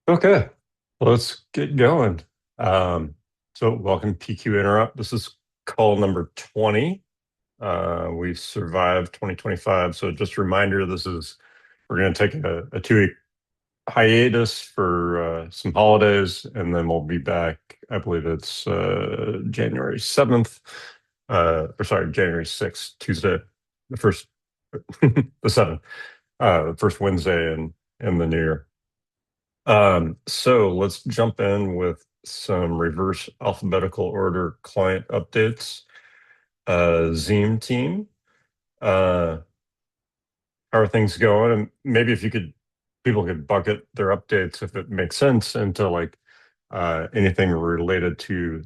Okay, let's get going. So welcome PQ Interop. This is call number 20. We've survived 2025. So just a reminder, we're going to take a 2 week hiatus for some holidays, and then we'll be back. I believe it's January 7th, or sorry, January 6th, Tuesday, the first, the 7th, the first Wednesday in the new year. So let's jump in with some reverse alphabetical order client updates. Zeem team, how are things going? And maybe if people could bucket their updates if it makes sense into like anything related to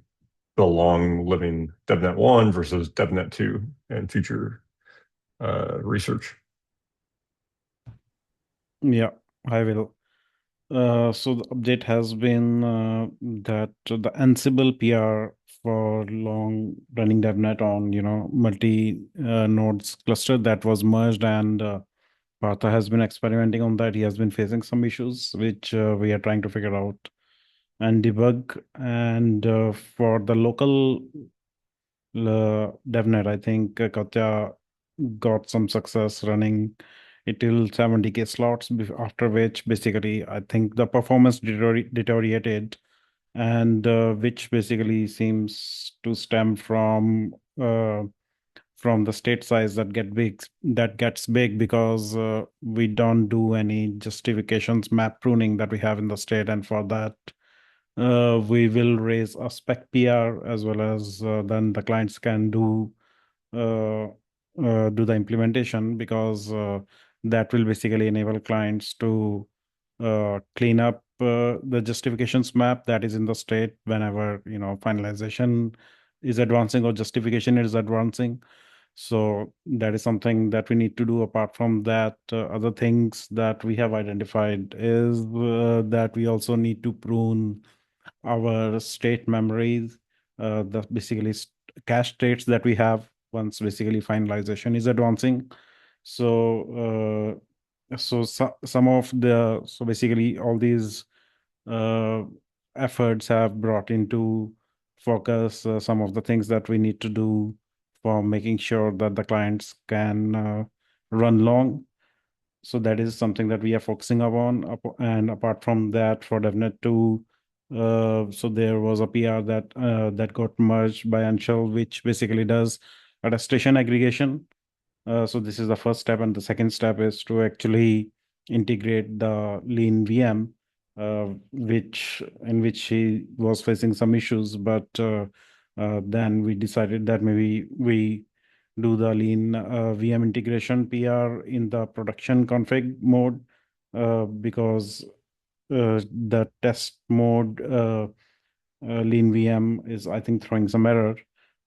the long living DevNet 1 versus DevNet 2 and future research. Yeah, I will. So the update has been that the Ansible PR for long running DevNet on multi nodes cluster that was merged, and Partha has been experimenting on that. He has been facing some issues which we are trying to figure out and debug. And for the local DevNet, I think Katya got some success running it till 70K slots, after which basically I think the performance deteriorated, and which basically seems to stem from the state size that gets big because we don't do any justifications map pruning that we have in the state, and for that we will raise a spec PR as well as then the clients can uh, do the implementation, because that will basically enable clients to clean up the justifications map that is in the state whenever finalization is advancing or justification is advancing. So that is something that we need to do. Apart from that, other things that we have identified is that we also need to prune our state memories, the basically cache states that we have once basically finalization is advancing. So some of the so basically all these uh, efforts have brought into focus some of the things that we need to do for making sure that the clients can run long. So that is something that we are focusing upon. And apart from that, for DevNet 2, so there was a PR that got merged by Anshul, which basically does attestation aggregation. So this is the first step, and the second step is to actually integrate the lean VM, which he was facing some issues, but then we decided that maybe we do the lean VM integration PR in the production config mode, because the test mode lean VM is, I think, throwing some error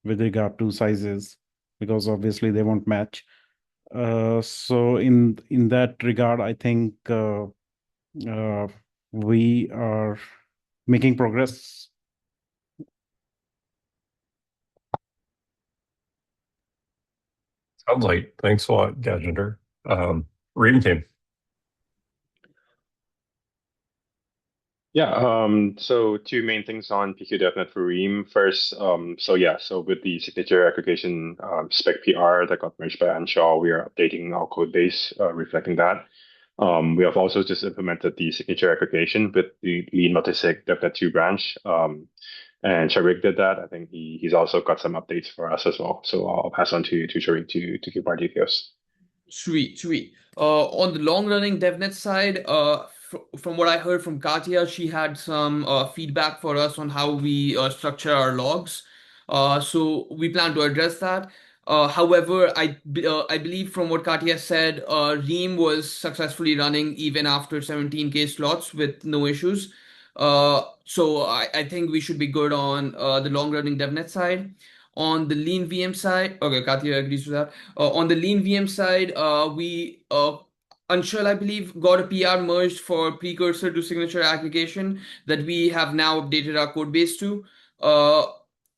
with regard to sizes, because obviously they won't match. So in that regard, I think uh, we are making progress. Sounds like thanks a lot, Gajender. Reading team. Yeah, so two main things on PQDevNet for Ream. First, so with the signature aggregation spec PR that got merged by Anshaw, we are updating our code base reflecting that. We have also just implemented the signature aggregation with the lean multisig DevNet 2 branch. And Sharik did that. I think he's also got some updates for us as well. So I'll pass on to Sharik to give more details. Sweet, sweet. On the long running DevNet side, from what I heard from Katya, she had some feedback for us on how we structure our logs. So we plan to address that. However, I believe from what Katya said, Ream was successfully running even after 17K slots with no issues. So I think we should be good on the long running DevNet side. On the lean VM side, okay, Katya agrees with that. On the lean VM side, we Anshul, I believe, got a PR merged for precursor to signature aggregation that we have now updated our code base to. Uh,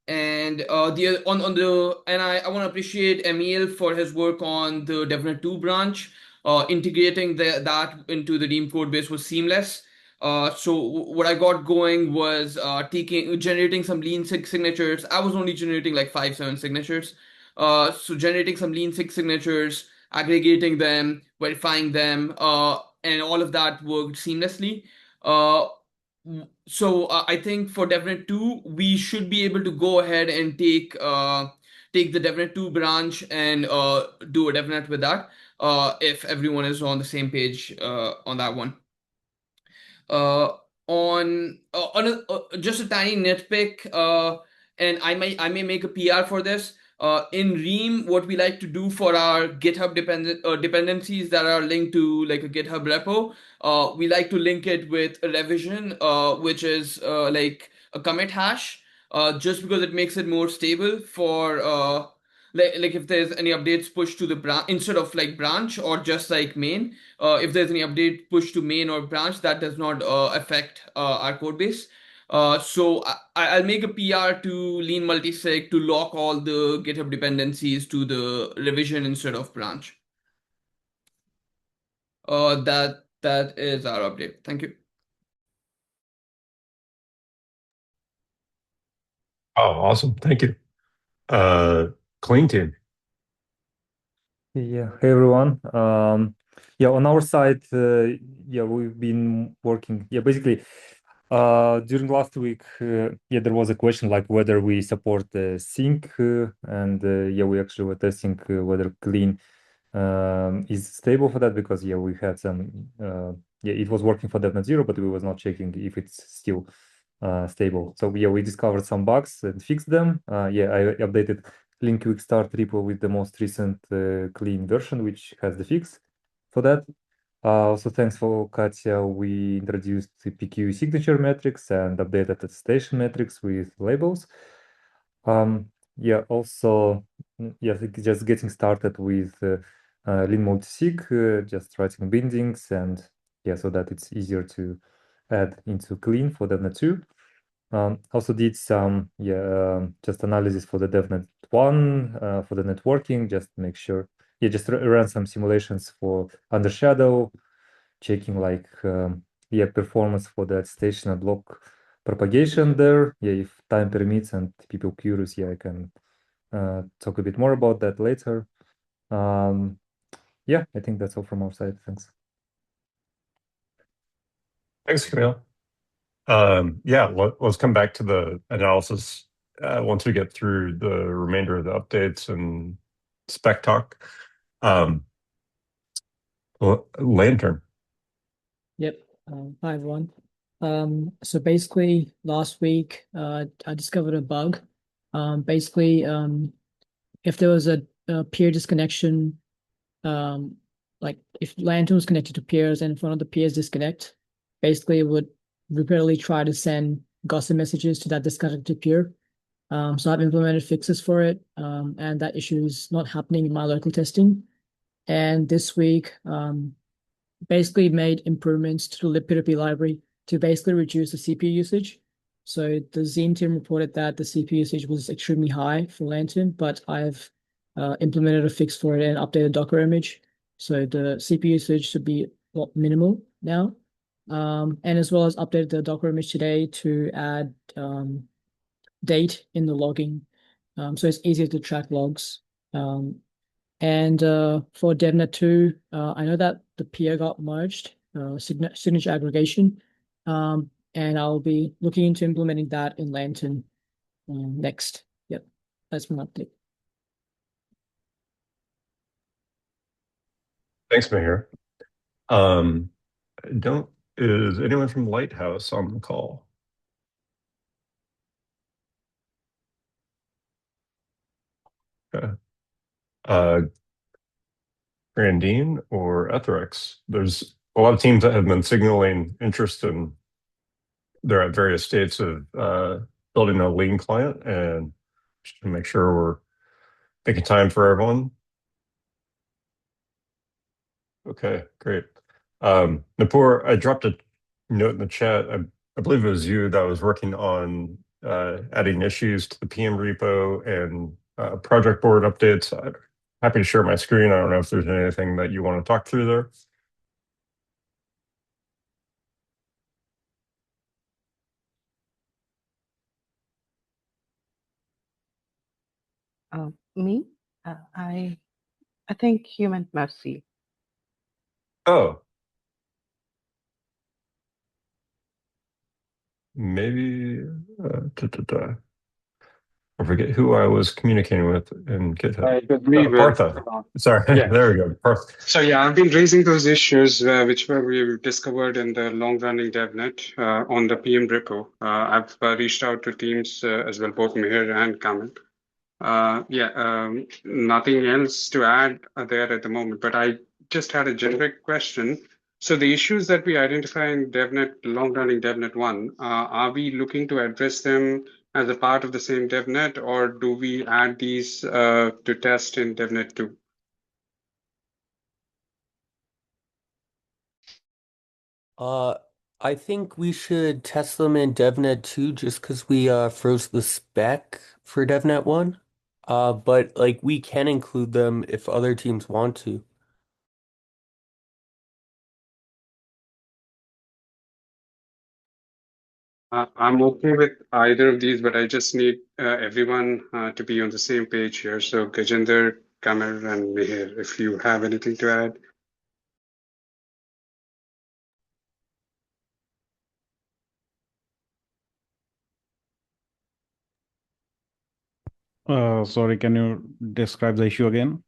and the on the and I want to appreciate Emil for his work on the DevNet 2 branch. Integrating that into the Ream code base was seamless. So what I got going was generating some lean six signatures. I was only generating like 5, 7 signatures. So generating some lean six signatures, aggregating them, verifying them, and all of that worked seamlessly. Uh, so I think for DevNet 2, we should be able to go ahead and take the DevNet 2 branch and do a DevNet with that, if everyone is on the same page on that one. Uh, just a tiny nitpick, and I may make a PR for this. In Ream, what we like to do for our GitHub dependencies that are linked to like a GitHub repo, we like to link it with a revision, which is like a commit hash, just because it makes it more stable for like if there's any updates pushed to the branch instead of like branch or just like main. If there's any update push to main or branch, that does not affect our code base. So I'll make a PR to lean multisig to lock all the GitHub dependencies to the revision instead of branch. That is our update. Thank you. Oh, awesome. Thank you. Clean team. Yeah, hey everyone. Yeah, on our side, yeah, we've been working. Yeah, basically, during last week, yeah, there was a question like whether we support sync, and yeah, we actually were testing whether clean is stable for that because yeah, we had some yeah, it was working for .NET 0, but we was not checking if it's still stable. So yeah, we discovered some bugs and fixed them. Yeah, I updated Clean Quick Start repo with the most recent clean version, which has the fix for that. Also, thanks for Katya, we introduced the PQ signature metrics and updated attestation metrics with labels. Yeah, also, yeah, just getting started with lean multisig, just writing bindings and yeah, so that it's easier to add into clean for DevNet 2. Also did some just analysis for the DevNet 1 for the networking, just make sure, yeah, just run some simulations for under shadow, checking like yeah, performance for the attestation and block propagation there. Yeah, if time permits and people curious, yeah, I can talk a bit more about that later. Yeah, I think that's all from our side. Thanks. Thanks, Camille. Yeah, let's come back to the analysis once we get through the remainder of the updates and spec talk. Lantern. Yep. Hi, everyone. So basically, last week, I discovered a bug. Basically, if there was a peer disconnection, like if Lantern was connected to peers and if one of the peers disconnect, basically it would repeatedly try to send gossip messages to that disconnected peer. So I've implemented fixes for it, and that issue is not happening in my local testing. And this week, basically made improvements to the libp2p library to basically reduce the CPU usage. So the Zeem team reported that the CPU usage was extremely high for Lantern, but I've implemented a fix for it and updated Docker image. So the CPU usage should be minimal now. And as well as updated the Docker image today to add date in the logging. So it's easier to track logs. And for DevNet 2, I know that the peer got merged, signature aggregation, and I'll be looking into implementing that in Lantern next. Yep, that's my update. Thanks, Mahir. Is anyone from Lighthouse on the call? Okay. Grandine or Etherex? There's a lot of teams that have been signaling interest in, they're at various states of building a lean client, and just to make sure we're making time for everyone. Okay, great. Nipur, I dropped a note in the chat. I believe it was you that was working on adding issues to the PM repo and project board updates. I'm happy to share my screen. I don't know if there's anything that you want to talk through there. Me? I think you meant Mercy. Oh, maybe. I forget who I was communicating with in GitHub. It was me with. Partha. Sorry, Yeah. there we go. Partha. So yeah, I've been raising those issues which were we discovered in the long-running DevNet on the PM repo. I've reached out to teams as well, both Mihir and Kamil. Nothing else to add there at the moment, but I just had a generic question. So the issues that we identify in DevNet, long-running DevNet 1, are we looking to address them as a part of the same DevNet, or do we add these to test in DevNet 2? I think we should test them in DevNet 2 just because we froze the spec for DevNet 1. But like we can include them if other teams want to. I'm okay with either of these, but I just need everyone to be on the same page here. So Gajender, Kamer, and Mihir, if you have anything to add. Sorry, can you describe the issue again?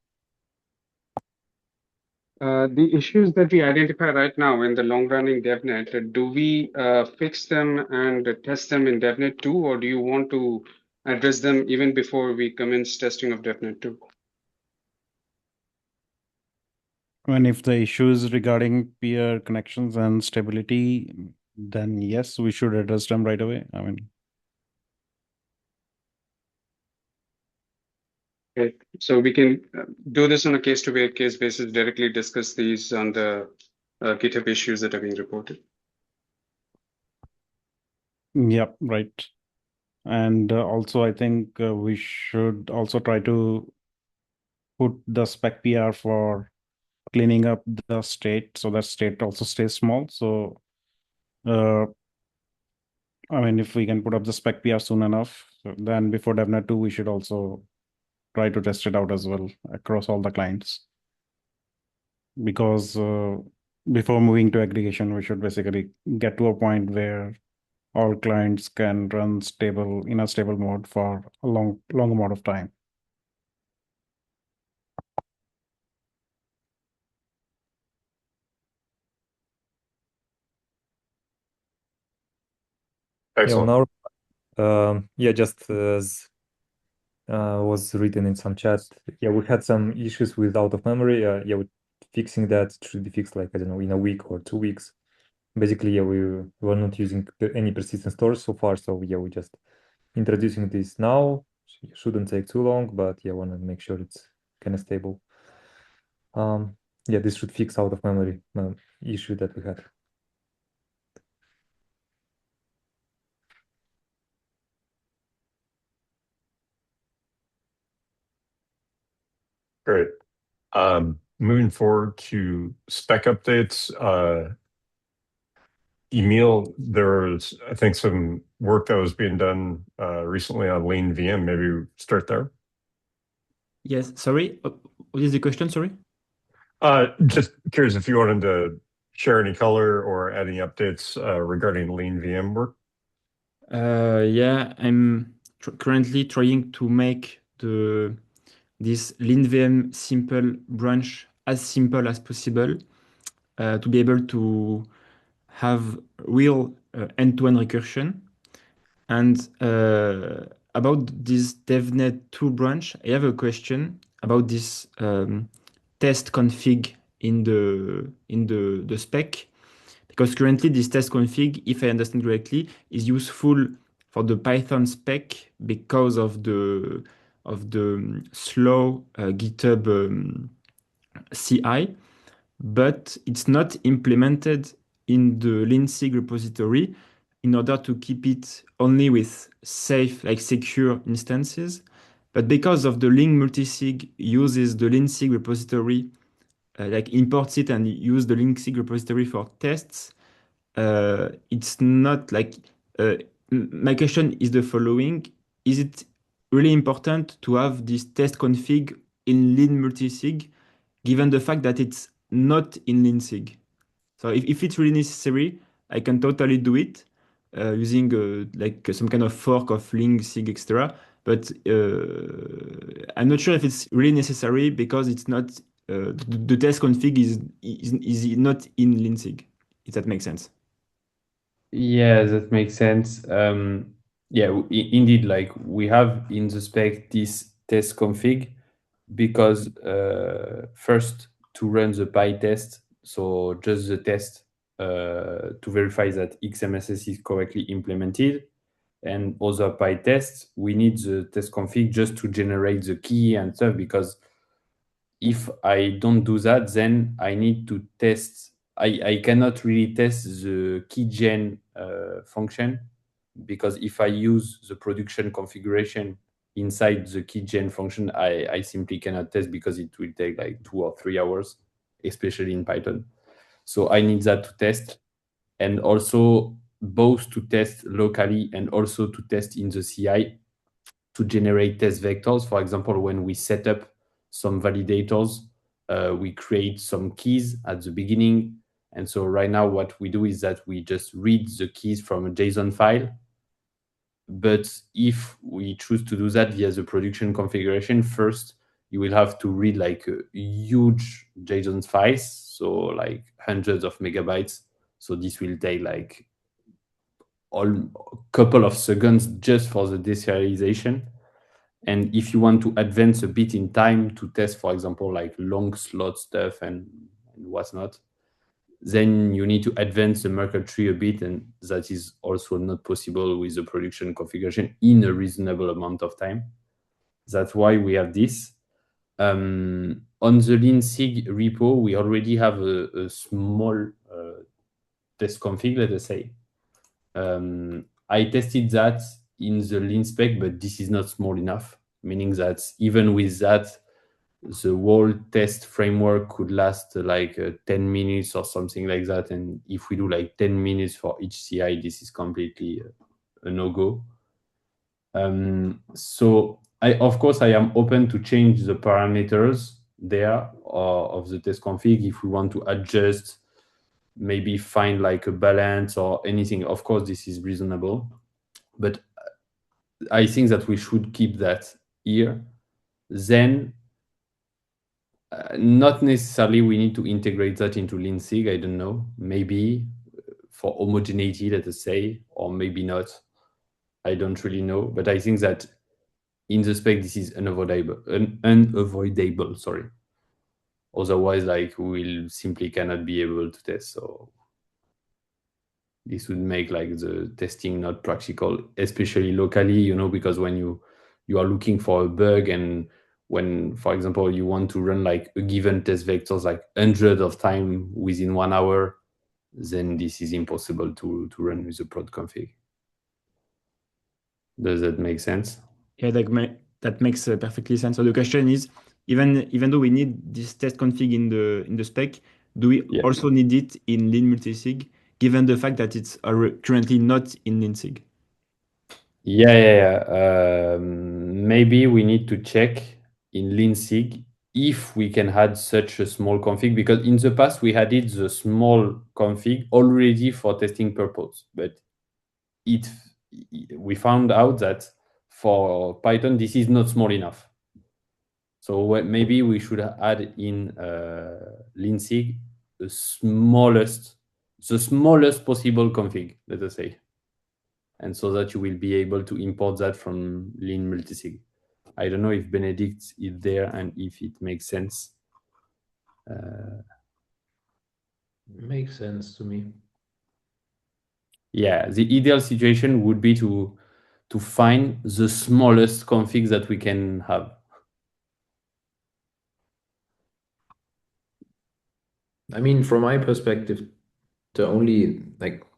The issues that we identify right now in the long-running DevNet, do we fix them and test them in DevNet 2, or do you want to address them even before we commence testing of DevNet 2? And if the issue is regarding peer connections and stability, then yes, we should address them right away. I mean, Okay, so we can do this on a case-to-case basis, directly discuss these on the GitHub issues that are being reported. yep, right. And also, I think we should also try to put the spec PR for cleaning up the state so that state also stays small. So, I mean, if we can put up the spec PR soon enough, then before DevNet 2, we should also try to test it out as well across all the clients. Because before moving to aggregation, we should basically get to a point where all clients can run stable in a stable mode for a long amount of time. Excellent. Just as was written in some chat, we had some issues with out of memory. With fixing that should be fixed like, I don't know, in a week or 2 weeks. Basically, we were not using any persistent stores so far, so we're just introducing this now. Shouldn't take too long, but want to make sure it's kind of stable. This should fix out of memory issue that we had. Great. Moving forward to spec updates. Emil, there was, I think, some work that was being done recently on Lean VM. Maybe start there. Yes, sorry. What is the question? Sorry. Just curious if you wanted to share any color or add any updates regarding Lean VM work. I'm currently trying to make this LeanVM simple branch as simple as possible to be able to have real end-to-end recursion. And about this DevNet 2 branch, I have a question about this test config in the spec. Because currently this test config, if I understand correctly, is useful for the Python spec because of the slow GitHub CI, but it's not implemented in the Leansig repository in order to keep it only with safe, like secure instances. But because of the Link multisig uses the Leansig repository, like imports it and use the Leansig repository for tests, it's not like my question is the following: is it really important to have this test config in lean multisig, given the fact that it's not in lean sig. So if it's really necessary, I can totally do it using like some kind of fork of lean sig, etc. But I'm not sure if it's really necessary because it's not the test config is not in lean sig. If that makes sense. Yeah, that makes sense. Yeah, indeed, like we have in the spec this test config because first to run the PyTest, so just the test to verify that XMSS is correctly implemented, and other PyTests, we need the test config just to generate the key and stuff because if I don't do that, then I need to test. I cannot really test the keygen function because if I use the production configuration inside the keygen function, I simply cannot test because it will take like 2 or 3 hours, especially in Python. So I need that to test and also both to test locally and also to test in the CI to generate test vectors. For example, when we set up some validators, we create some keys at the beginning. And so right now what we do is that we just read the keys from a JSON file. But if we choose to do that via the production configuration, first you will have to read like a huge JSON files, so like hundreds of megabytes. So this will take like a couple of seconds just for the deserialization. And if you want to advance a bit in time to test, for example, like long slot stuff and what's not, then you need to advance the Merkle tree a bit, and that is also not possible with the production configuration in a reasonable amount of time. That's why we have this. On the lean-sig repo, we already have a small test config, let us say. I tested that in the lean spec, but this is not small enough, meaning that even with that, the whole test framework could last like 10 minutes or something like that. And if we do like 10 minutes for each CI, this is completely a no-go. So of course, I am open to change the parameters there of the test config if we want to adjust, maybe find like a balance or anything. Of course, this is reasonable, but I think that we should keep that here. Then not necessarily we need to integrate that into lean-sig. I don't know. Maybe for homogeneity, let us say, or maybe not. I don't really know. But I think that in the spec, this is unavoidable. Sorry. Otherwise, like we will simply cannot be able to test. So this would make like the testing not practical, especially locally, because when you are looking for a bug and when, for example, you want to run like a given test vectors like hundreds of time within 1 hour, then this is impossible to run with a prod config. Does that make sense? Yeah, that makes perfectly sense. So the question is, even though we need this test config in the spec, do we also need it in lean multisig, given the fact that it's currently not in lean sig? Yeah. Maybe we need to check in lean-sig if we can add such a small config, because in the past we added the small config already for testing purpose, but we found out that for Python this is not small enough. So maybe we should add in lean-sig the smallest possible config, let us say, and so that you will be able to import that from lean multisig. I don't know if Benedict is there and if it makes sense. Makes sense to me. Yeah, the ideal situation would be to find the smallest config that we can have. I mean, from my perspective, the only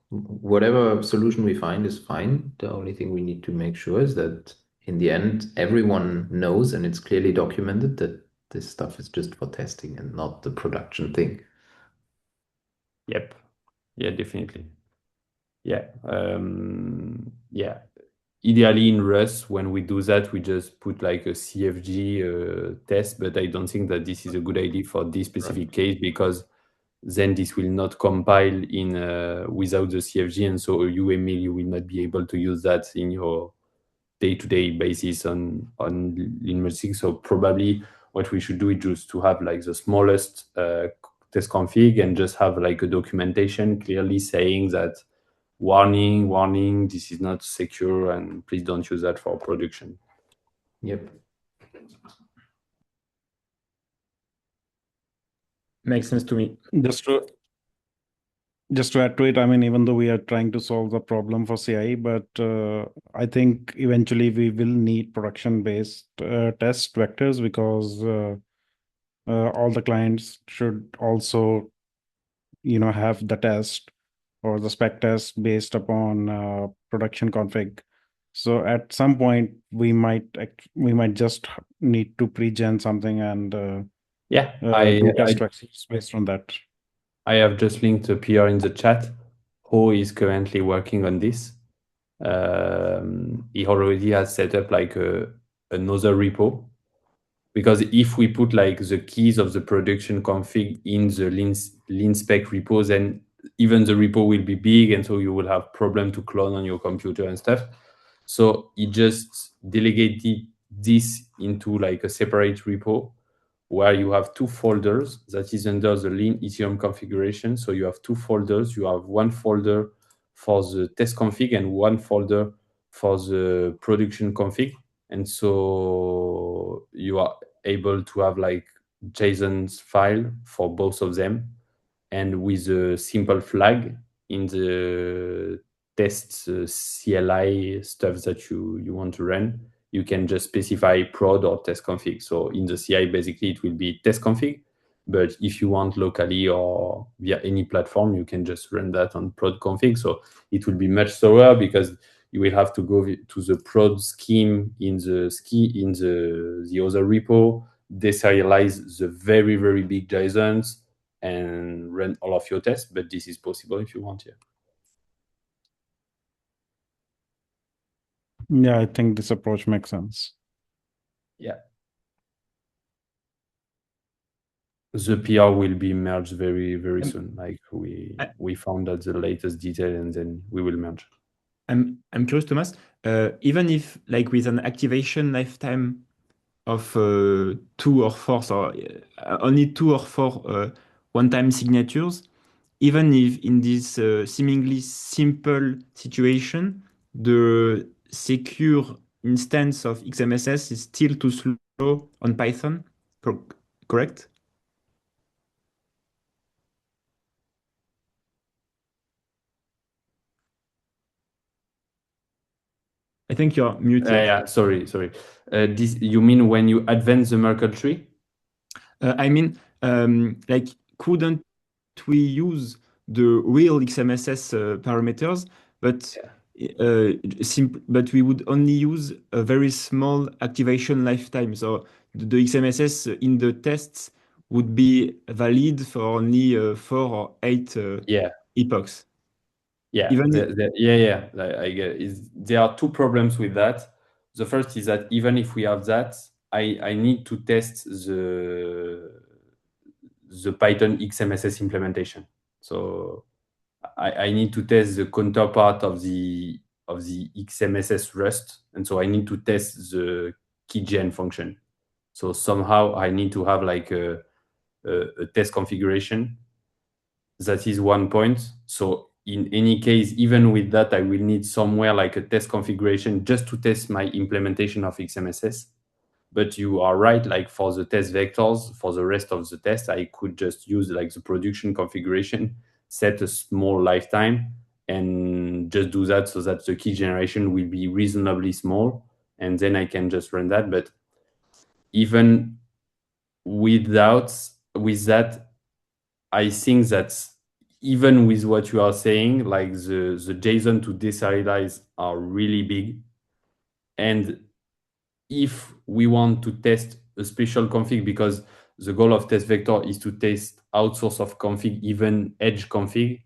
whatever solution we find is fine. The only thing we need to make sure is that in the end, everyone knows and it's clearly documented that this stuff is just for testing and not the production thing. Yep. Yeah, definitely. Yeah. Yeah. ideally in Rust, when we do that, we just put like a CFG test, but I don't think that this is a good idea for this specific case, because then this will not compile in without the CFG, and so UML, you will not be able to use that in your day-to-day basis on Lean. So probably what we should do is just to have like the smallest test config and just have like a documentation clearly saying that warning, this is not secure, and please don't use that for production. Yep. Makes sense to me. Just to add to it, I mean, even though we are trying to solve the problem for CI, but I think eventually we will need production-based test vectors, because all the clients should also, have the test or the spec test based upon production config. So at some point we might just need to pre-gen something and do test vectors based on that. I have just linked a PR in the chat who is currently working on this. He already has set up like another repo, because if we put like the keys of the production config in the lean spec repo, then even the repo will be big, and so you will have problem to clone on your computer and stuff. So he just delegated this into like a separate repo where you have two folders that is under the lean Ethereum configuration. So you have two folders. You have one folder for the test config and one folder for the production config. And so you are able to have like JSON file for both of them, and with a simple flag in the test CLI stuff that you want to run, you can just specify prod or test config. So in the CI, basically, it will be test config. But if you want locally or via any platform, you can just run that on prod config. So it will be much slower, because you will have to go to the prod scheme in the other repo, deserialize the very, very big JSONs, and run all of your tests. But this is possible if you want. Yeah, I think this approach makes sense. Yeah. The PR will be merged very, very soon. Like we found out the latest detail, and then we will merge. I'm curious, Thomas. Even if like with an activation lifetime of 2 or 4, so only 2 or 4 one-time signatures, even if in this seemingly simple situation, the secure instance of XMSS is still too slow on Python, correct? I think you're muted. Yeah, sorry. This, you mean when you advance the Merkle tree? I mean, like, couldn't we use the real XMSS parameters, but but we would only use a very small activation lifetime. So the XMSS in the tests would be valid for only 4 or 8 epochs. Yeah, I get it. There are two problems with that. The first is that even if we have that, I need to test the Python XMSS implementation. So I need to test the counterpart of the XMSS Rust, and so I need to test the keygen function. So somehow I need to have like a test configuration. That is one point. So in any case, even with that, I will need somewhere like a test configuration just to test my implementation of XMSS. But you are right, like for the test vectors, for the rest of the test, I could just use like the production configuration, set a small lifetime, and just do that so that the key generation will be reasonably small. And then I can just run that. But even with that, I think that even with what you are saying, like the JSON to deserialize are really big. And if we want to test a special config, because the goal of test vector is to test outsource of config, even edge config,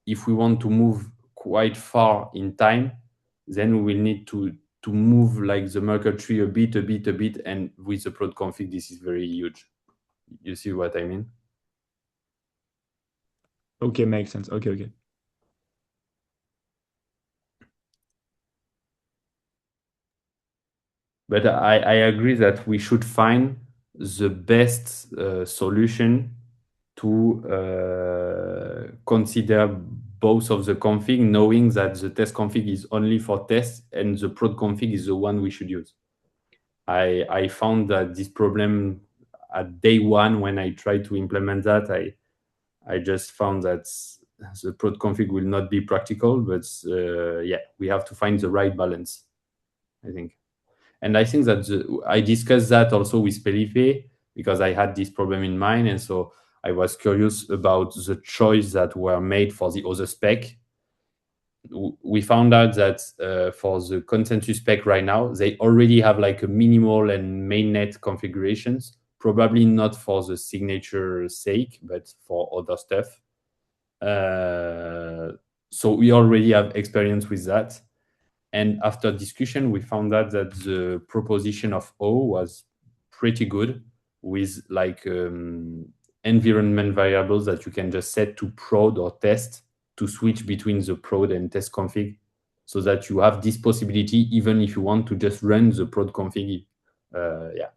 if we want to move quite far in time, then we will need to move like the Merkle tree a bit, and with the prod config, this is very huge. You see what I mean? Okay, makes sense. Okay. But I agree that we should find the best solution to consider both of the config, knowing that the test config is only for tests and the prod config is the one we should use. I found that this problem at day one when I tried to implement that, I just found that the prod config will not be practical, but yeah, we have to find the right balance, I think. And I think that I discussed that also with Felipe because I had this problem in mind. And so I was curious about the choice that were made for the other spec. We found out that for the consensus spec right now, they already have like a minimal and mainnet configurations, probably not for the signature sake, but for other stuff. So we already have experience with that. And after discussion, we found out that the proposition of O was pretty good with like environment variables that you can just set to prod or test to switch between the prod and test config so that you have this possibility even if you want to just run the prod config. Yeah.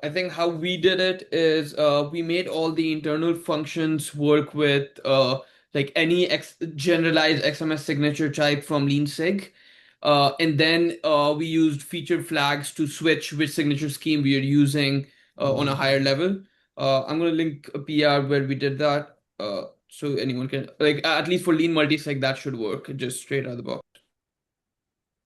I think how we did it is we made all the internal functions work with like any generalized XMS signature type from LeanSig. And then we used feature flags to switch which signature scheme we are using on a higher level. I'm going to link a PR where we did that. So anyone can, like, at least for Lean multisig, that should work just straight out of the box.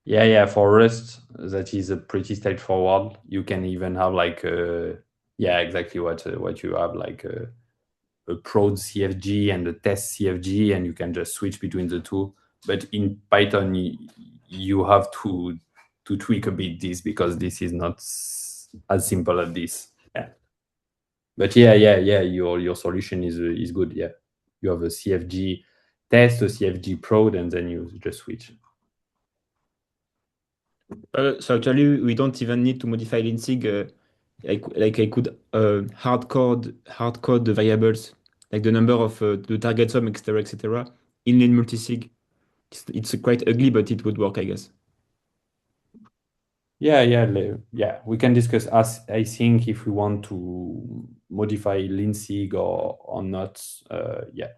Yeah. For Rust, that is a pretty straightforward. You can even have like, yeah, exactly what you have, like a prod CFG and a test CFG, and you can just switch between the two. But in Python, you have to tweak a bit this because this is not as simple as this. Yeah. But yeah. Your solution is good. Yeah, you have a CFG test, a CFG prod, and then you just switch. So actually, we don't even need to modify Linsig. Like I could hard code the variables, like the number of the target sum, etc., in Lean multisig. It's quite ugly, but it would work, I guess. Yeah. We can discuss as I think if we want to modify Linsig or not. Yeah.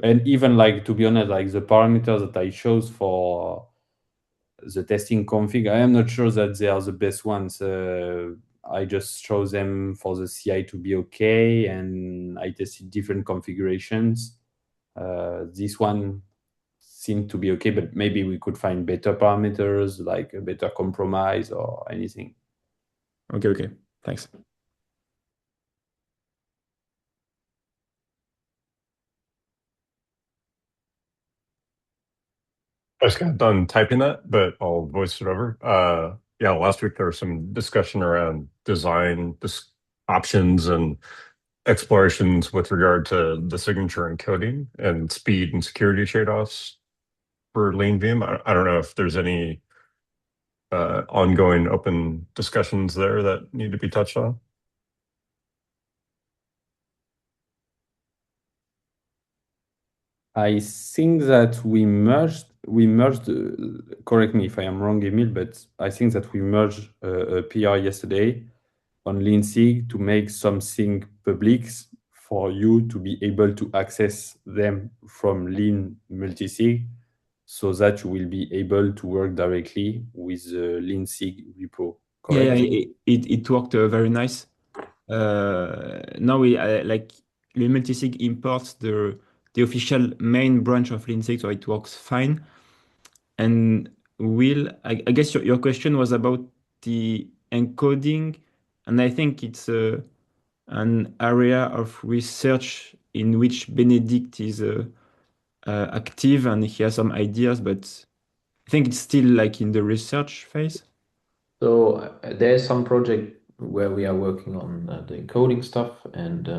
And even like to be honest, like the parameters that I chose for the testing config, I am not sure that they are the best ones. I just chose them for the CI to be okay, and I tested different configurations. This one seemed to be okay, but maybe we could find better parameters, like a better compromise or anything. Okay. Thanks. I just got done typing that, but I'll voice it over. Yeah, last week there was some discussion around design options and explorations with regard to the signature encoding and speed and security trade-offs for LeanVM. I don't know if there's any ongoing open discussions there that need to be touched on. I think that we merged, correct me if I am wrong, Emil, but I think that we merged a PR yesterday on LeanSig to make something public for you to be able to access them from Lean multisig so that you will be able to work directly with the LeanSig repo, correct? Yeah, it worked very nice. Now we like Lean multisig imports the official main branch of LeanSig, so it works fine. And I guess your question was about the encoding, and I think it's an area of research in which Benedict is active, and he has some ideas, but I think it's still like in the research phase. So there's some project where we are working on the encoding stuff, and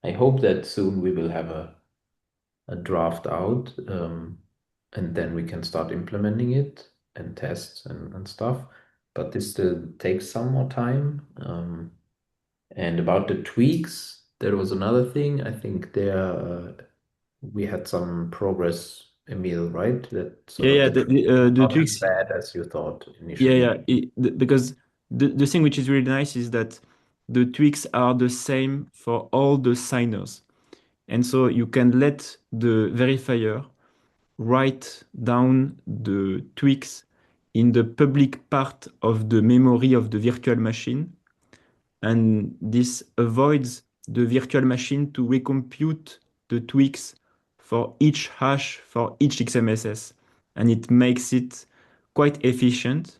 I hope that soon we will have a draft out. and then we can start implementing it and tests and stuff. But this still takes some more time. And about the tweaks, there was another thing. I think there we had some progress, Emil, right? That sort Yeah, of yeah. the The not as tweaks. bad as you thought Yeah, initially. yeah. Because the thing which is really nice is that the tweaks are the same for all the signers. And so you can let the verifier write down the tweaks in the public part of the memory of the virtual machine. And this avoids the virtual machine to recompute the tweaks for each hash for each XMSS. And it makes it quite efficient.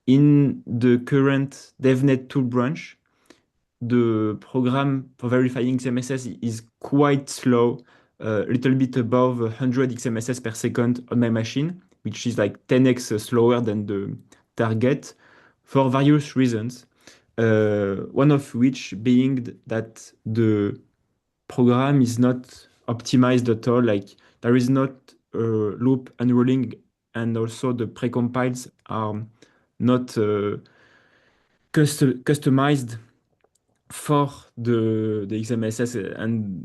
In the current DevNet tool branch, the program for verifying XMSS is quite slow, a little bit above 100 XMSS per second on my machine, which is like 10x slower than the target for various reasons. One of which being that the program is not optimized at all. Like there is not a loop unrolling, and also the precompiles are not customized for the XMSS, and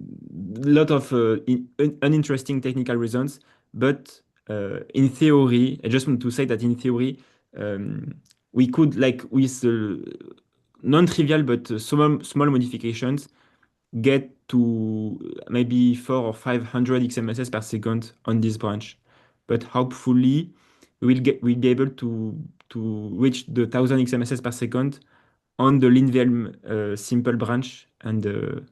a lot of uninteresting technical reasons. But in theory, I just want to say that in theory, we could, like with non-trivial but small modifications, get to maybe 400 or 500 XMSS per second on this branch. But hopefully, we'll be able to reach the 1000 XMSS per second on the LinVM simple branch, and to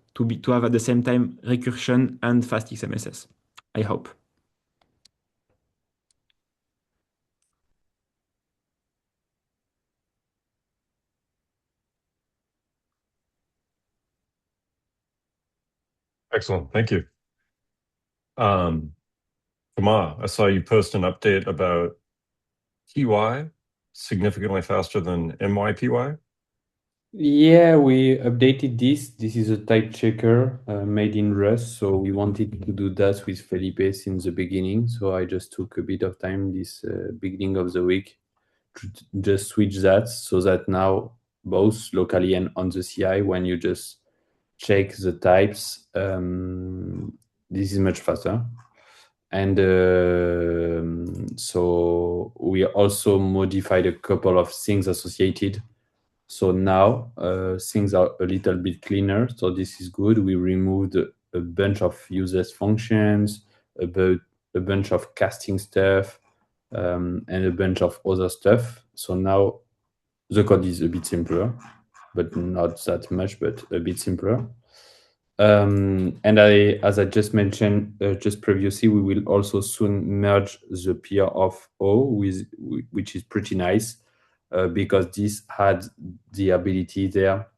have at the same time recursion and fast XMSS. I hope. Excellent. Thank you. Thomas, I saw you post an update about PY significantly faster than MYPY. Yeah, we updated this. This is a type checker made in Rust. So we wanted to do that with Felipe since the beginning. So I just took a bit of time this beginning of the week to just switch that, so that now both locally and on the CI, when you just check the types, this is much faster. And so we also modified a couple of things associated. So now things are a little bit cleaner. So this is good. We removed a bunch of useless functions, about a bunch of casting stuff, and a bunch of other stuff. So now the code is a bit simpler, but not that much, but a bit simpler. And as I just mentioned just previously, we will also soon merge the PR of O, which is pretty nice, because this had the ability there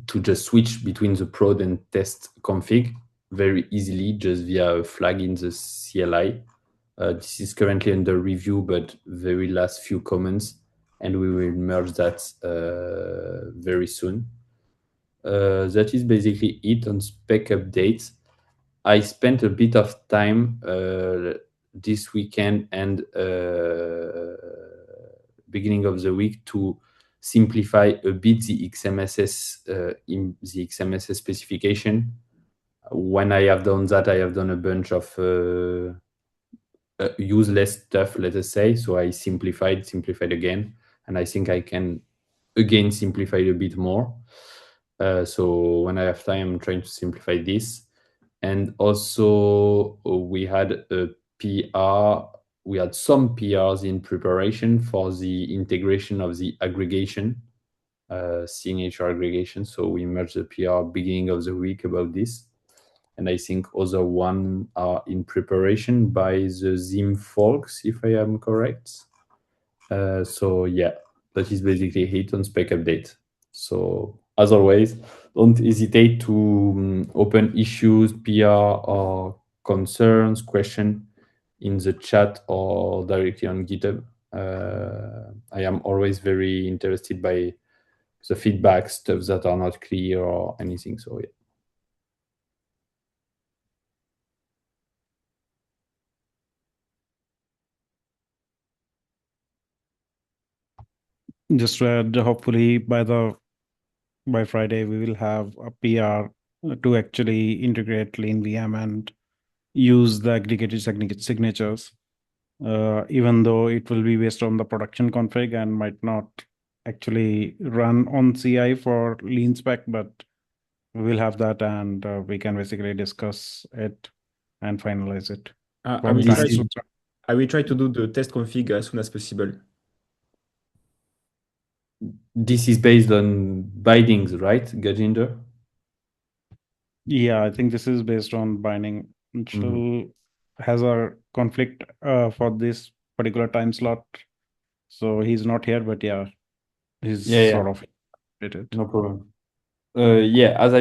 to just switch between the prod and test config very easily, just via a flag in the CLI. This is currently under review, but very last few comments, and we will merge that very soon. That is basically it on spec updates. I spent a bit of time this weekend and beginning of the week to simplify a bit the XMSS in the XMSS specification. When I have done that, I have done a bunch of useless stuff, let us say. So I simplified again, and I think I can again simplify a bit more. So when I have time, I'm trying to simplify this. And also we had a PR. We had some PRs in preparation for the integration of the aggregation, signature aggregation. So we merged the PR beginning of the week about this. And I think other one are in preparation by the Zim folks, if I am correct. So yeah, that is basically it on spec update. So as always, don't hesitate to open issues, PR, or concerns, question in the chat or directly on GitHub. I am always very interested by the feedback, stuff that are not clear or anything. So yeah. just to add, hopefully by Friday we will have a PR to actually integrate LeanVM and use the aggregated signatures, even though it will be based on the production config and might not actually run on CI for lean spec, but we will have that, and we can basically discuss it and finalize it. I For will This try clients is to I will try to do the test config as soon as possible. This is based on bindings, right, Gajinder? Yeah, I think this is based on binding. Still has a conflict for this particular time slot, so he's not here, but yeah, he's Yeah, sort of it. no problem. Yeah, as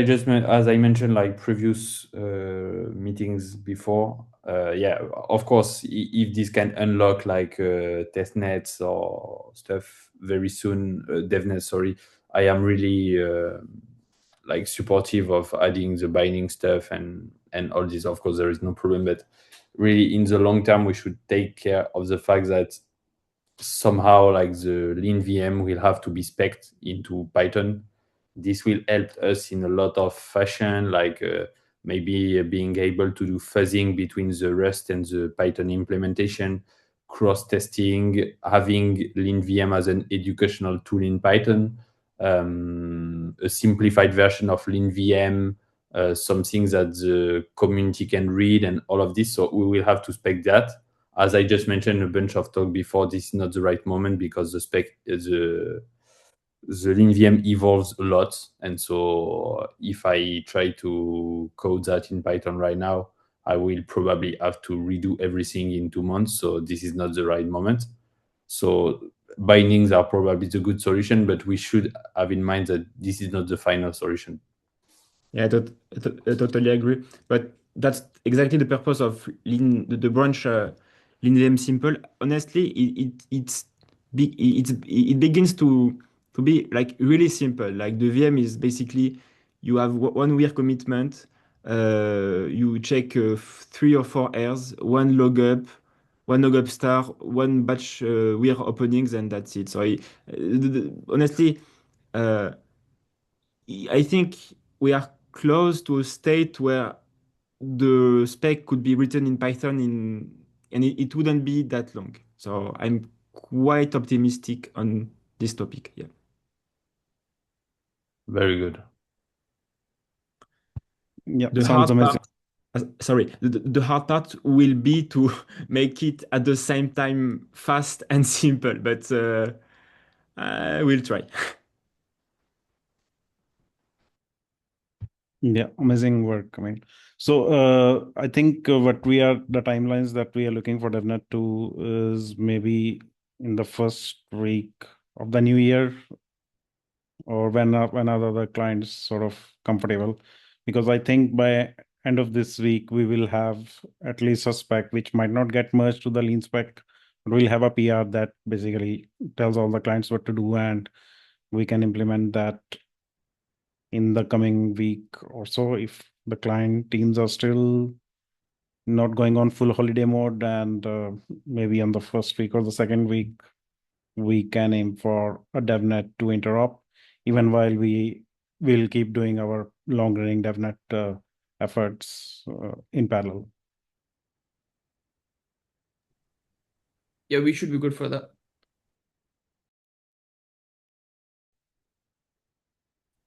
I mentioned, like previous meetings before, yeah, of course, if this can unlock like test nets or stuff very soon, DevNet, sorry, I am really like supportive of adding the binding stuff and all this. Of course, there is no problem, but really in the long term, we should take care of the fact that somehow like the lean VM will have to be spec'd into Python. This will help us in a lot of fashion, like maybe being able to do fuzzing between the Rust and the Python implementation, cross-testing, having lean VM as an educational tool in Python, a simplified version of lean VM, something that the community can read, and all of this. So we will have to spec that. As I just mentioned a bunch of talk before, this is not the right moment because the LinVM evolves a lot, and so if I try to code that in Python right now, I will probably have to redo everything in 2 months. So this is not the right moment. So bindings are probably the good solution, but we should have in mind that this is not the final solution. Yeah, I totally agree. But that's exactly the purpose of the branch LeanVM simple. Honestly, it begins to be like really simple. Like the VM is basically you have one weir commitment, you check 3 or 4 errors, one logup star, one batch weir openings, and that's it. So honestly, uh, I think we are close to a state where the spec could be written in Python and it wouldn't be that long. So I'm quite optimistic on this topic. Yeah. Very good. Yeah, The sounds hard amazing. part, sorry, the hard part will be to make it at the same time fast and simple, but I will try. Yeah, amazing work. I mean, so I think the timelines that we are looking for DevNet 2 is maybe in the first week of the new year, or when are the clients sort of comfortable, because I think by end of this week we will have at least a spec which might not get merged to the lean spec, but we'll have a PR that basically tells all the clients what to do, and we can implement that in the coming week or so if the client teams are still not going on full holiday mode, and maybe on the first week or the second week we can aim for a devnet to interop, even while we will keep doing our long running devnet efforts in parallel. Yeah, we should be good for that.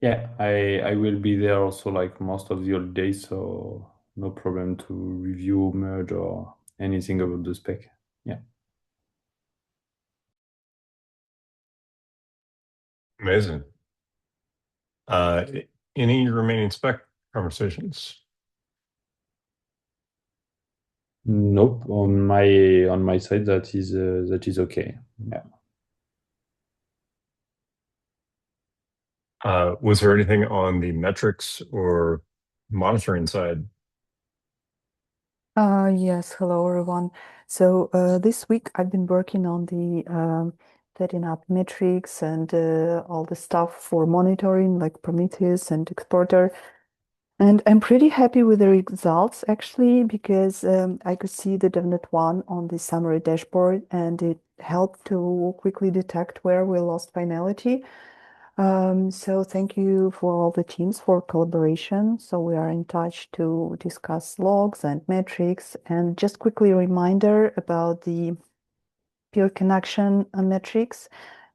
Yeah, I will be there also like most of the old days, so no problem to review, merge, or anything about the spec. Yeah. Amazing. Any remaining spec conversations? Nope. On my side, that is okay. Yeah. Was there anything on the metrics or monitoring side? Yes, hello everyone. So this week I've been working on the setting up metrics and all the stuff for monitoring, like Prometheus and Exporter. And I'm pretty happy with the results actually, because I could see the DevNet 1 on the summary dashboard, and it help to quickly detect where we lost finality. So thank you for all the teams for collaboration. So we are in touch to discuss logs and metrics. And just quickly a reminder about the peer connection metrics.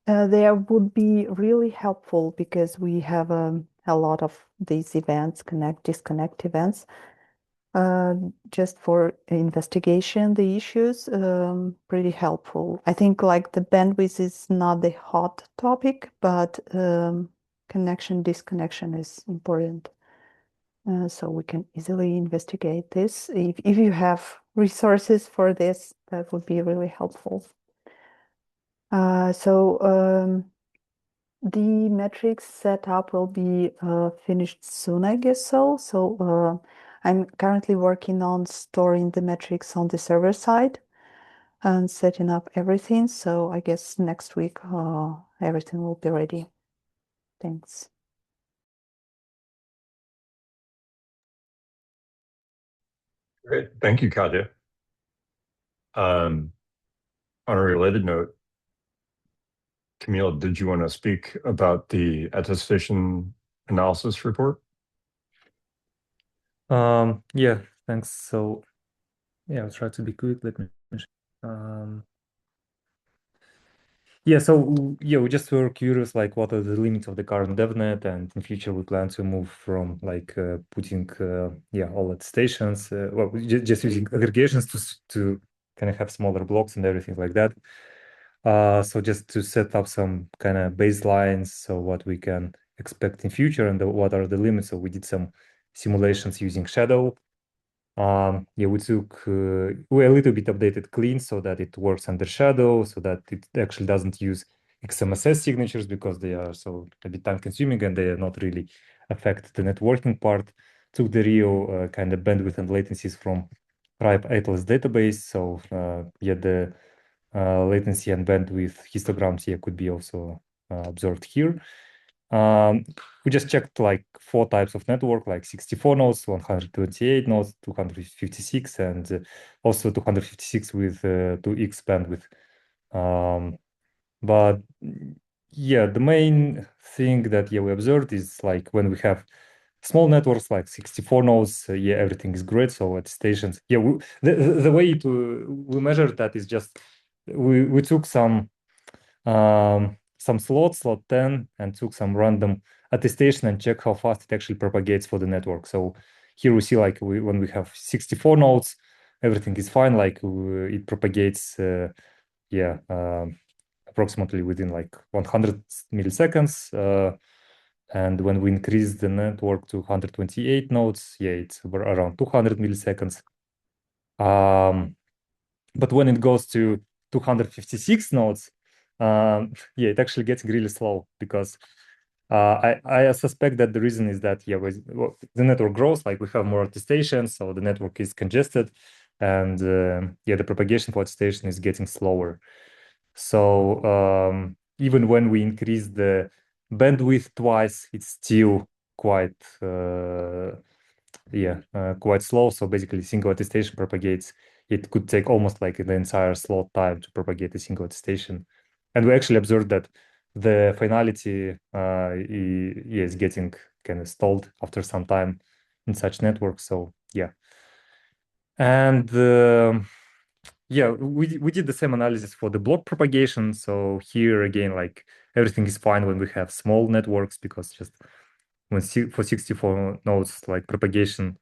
They would be really helpful because we have a lot of these events, disconnect events. Just for investigation, the issues, pretty helpful. I think like the bandwidth is not the hot topic, but connection, disconnection is important. So we can easily investigate this. If you have resources for this, that would be really helpful. The metrics setup will be finished soon, I guess so. So I'm currently working on storing the metrics on the server side and setting up everything. So I guess next week everything will be ready. Thanks. Great. Thank you, Katya. On a related note, Camille, did you want to speak about the attestation analysis report? Yeah, thanks. So yeah, I'll try to be quick. Let me yeah, so yeah, we just were curious, like, what are the limits of the current DevNet, and in future we plan to move from like putting yeah, all at stations, well, just using aggregations to kind of have smaller blocks and everything like that. So just to set up some kind of baselines, so what we can expect in future and what are the limits. So we did some simulations using Shadow. Yeah, we a little bit updated clean so that it works under Shadow, so that it actually doesn't use XMSS signatures because they are so a bit time consuming and they are not really affect the networking part. Took the real kind of bandwidth and latencies from RIPE Atlas database. So yeah, the latency and bandwidth histograms here could be also observed here. We just checked like 4 types of network, like 64 nodes, 128 nodes, 256, and also 256 with 2x bandwidth. But yeah, the main thing that we observed is like when we have small networks like 64 nodes, yeah, everything is great. So at stations, yeah, the way we measure that is just we took some slot 10, and took some random attestation and check how fast it actually propagates for the network. So here we see like when we have 64 nodes, everything is fine. Like it propagates, yeah, approximately within like 100 milliseconds. And when we increase the network to 128 nodes, yeah, it's around 200 milliseconds. But when it goes to 256 nodes, yeah, it actually gets really slow because I suspect that the reason is that the network grows, like we have more attestations, so the network is congested, and yeah, the propagation for attestation is getting slower. So even when we increase the bandwidth twice, it's still quite quite slow. So basically, single attestation propagates. It could take almost like the entire slot time to propagate a single attestation. And we actually observed that the finality is getting kind of stalled after some time in such networks. So yeah. And yeah, we did the same analysis for the block propagation. So here again, like everything is fine when we have small networks, because just when for 64 nodes, like propagation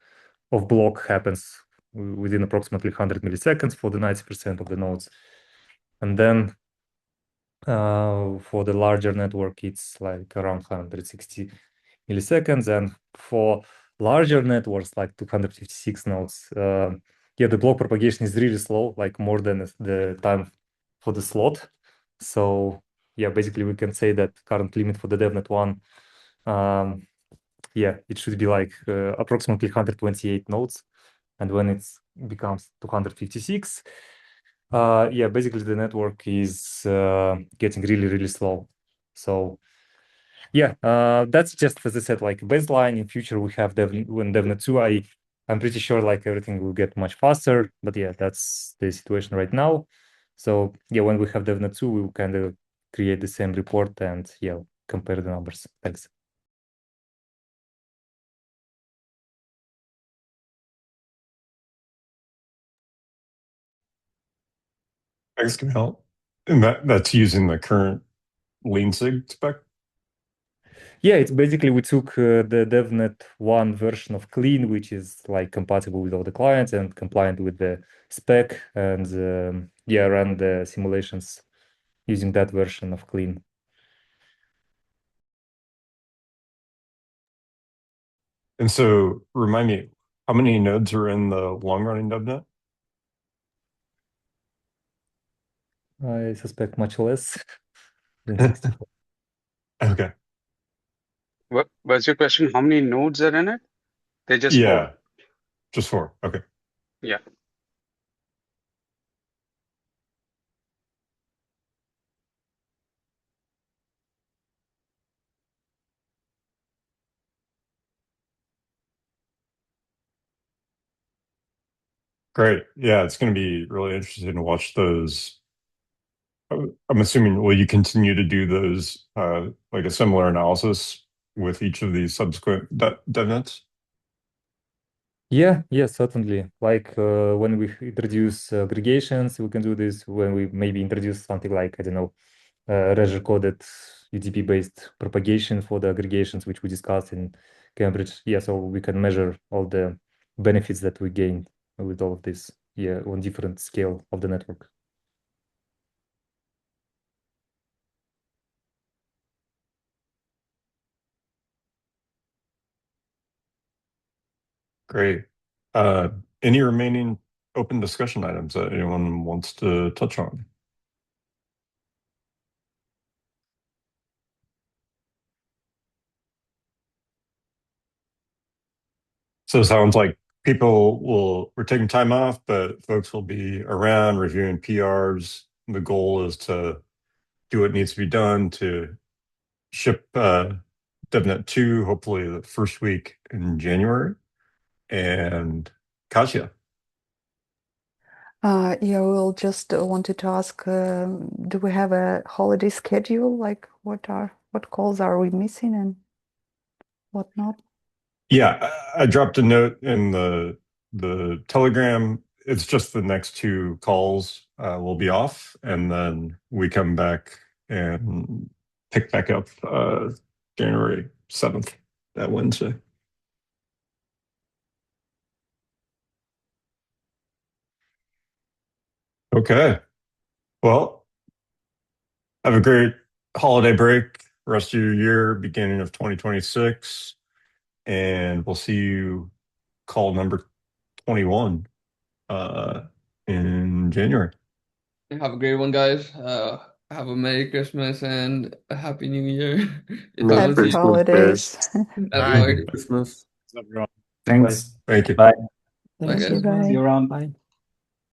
of block happens within approximately 100 milliseconds for the 90% of the nodes. And then for the larger network, it's like around 160 milliseconds. And for larger networks, like 256 nodes, yeah, the block propagation is really slow, like more than the time for the slot. So yeah, basically we can say that current limit for the DevNet 1, yeah, it should be like approximately 128 nodes. And when it becomes 256, yeah, basically the network is getting really, really slow. So yeah, that's just, as I said, like baseline. In future, we have when DevNet 2, I'm pretty sure like everything will get much faster. But yeah, that's the situation right now. So yeah, when we have DevNet 2, we will kind of create the same report and yeah, compare the numbers. Thanks. Thanks, Camille. And that's using the current lean sig spec? Yeah, it's basically we took the DevNet 1 version of Clean, which is like compatible with all the clients and compliant with the spec, and yeah, ran the simulations using that version of Clean. And so remind me, how many nodes are in the long-running DevNet? I suspect much less than 64. Okay. What was your question? How many nodes are in it? They're just four. Yeah, just 4. Okay. Yeah. Great. Yeah, it's going to be really interesting to watch those. I'm assuming, will you continue to do those, like a similar analysis with each of these subsequent DevNets? Yeah, certainly. Like when we introduce aggregations, we can do this. When we maybe introduce something like, I don't know, Razor-coded UDP-based propagation for the aggregations, which we discussed in Cambridge. Yeah, so we can measure all the benefits that we gain with all of this, yeah, on different scale of the network. Great. Any remaining open discussion items that anyone wants to touch on? So it sounds like we're taking time off, but folks will be around reviewing PRs. The goal is to do what needs to be done to ship DevNet 2, hopefully the first week in January. And Kasia. Yeah, we'll just wanted to ask, do we have a holiday schedule? Like what calls are we missing and whatnot? Yeah, I dropped a note in the Telegram. It's just the next 2 calls will be off, and then we come back and pick back up January 7th, that Wednesday. Okay. Well, have a great holiday break, rest of your year, beginning of 2026, and we'll see you call number 21 in January. Have a great one, guys. Have a Merry Christmas and a Happy New Year. It's Merry Happy honestly, Christmas, holidays. guys. I have no Merry idea. Christmas. Everyone. Thanks. Thank you. Bye. Bye, Thank you, guys. bye. See you around. Bye.